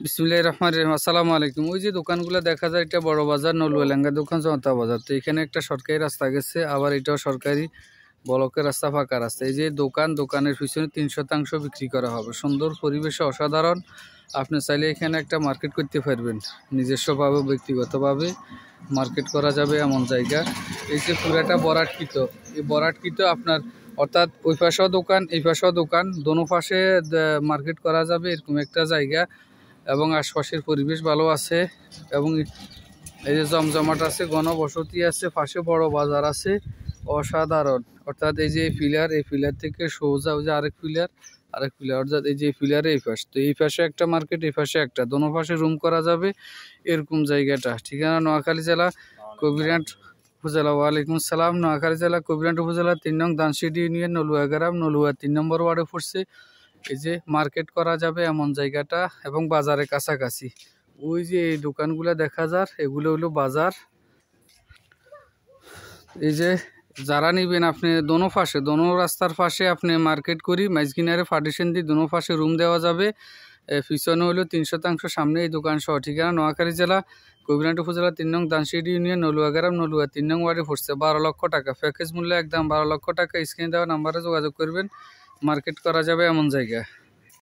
বিসমিল্লাহির রহমানির রহিম। আসসালামু আলাইকুম। ওই যে দোকানগুলো দেখা যায়, এটা বড় বাজার, নলুয়ালেঙ্গা দোকান, জনতা বাজার। তো এখানে একটা সরকারি রাস্তা গেছে, আবার এটাও সরকারি ব্লকের রাস্তা, ফাঁকা রাস্তা। এই যে দোকানের পিছনে 3 শতাংশ বিক্রি করা হবে। সুন্দর পরিবেশে, অসাধারণ। আপনি চাইলে এখানে একটা মার্কেট করতে পারবেন, নিজস্বভাবে, ব্যক্তিগতভাবে মার্কেট করা যাবে এমন জায়গা। এই যে পুরাটা বরাটকৃত, এই বরাটকৃত আপনার, অর্থাৎ ওই পাশেও দোকান, এই পাশেও দোকান, দোনো পাশে মার্কেট করা যাবে এরকম একটা জায়গা। এবং আশপাশের পরিবেশ ভালো আছে, এবং এই যে জমজমাট আছে, ঘনবসতি আছে, পাশে বড় বাজার আছে, অসাধারণ। অর্থাৎ এই যে পিলার, এই পিলার থেকে সোজা ওই যে আরেক পিলার, অর্থাৎ এই যে পিলারে এই পাশ, তো এই পাশে একটা মার্কেট, এই পাশে একটা, দোনো পাশে রুম করা যাবে এরকম জায়গাটা। ঠিকানা নোয়াখালী জেলা কবিরহাট উপজেলা। ওয়ালাইকুম সালাম। নোয়াখালী জেলা কবিরহাট উপজেলা 3 নং দানসিডি ইউনিয়ন, নলুয়া গ্রাম, নলুয়া 3 নম্বর ওয়ার্ডে পড়ছে। এই যে মার্কেট করা যাবে এমন জায়গাটা, এবং বাজারের কাছাকাছি। ওই যে এই দোকানগুলো দেখা যায়, এগুলো হলো বাজার। এই যে যারা নিবেন, আপনি দোনো রাস্তার পাশে আপনি মার্কেট করি, মাঝকিনারে পার্টিশন দিয়ে দোনো পাশে রুম দেওয়া যাবে। পিছনে হলো 3 শতাংশ, সামনে এই দোকান সহ। ঠিকানা নোয়াখালী জেলা কবিরহাট উপজেলা 3 নং দানসিডি ইউনিয়ন, নলুয়া গ্রাম, নলুয়া 3 নং ওয়ার্ডে পড়ছে। 12 লক্ষ টাকা প্যাকেজ মূল্য, একদম 12 লক্ষ টাকা। স্ক্রিনে দেওয়া নাম্বারে যোগাযোগ করবেন, মার্কেট করা যাবে এমন জায়গা।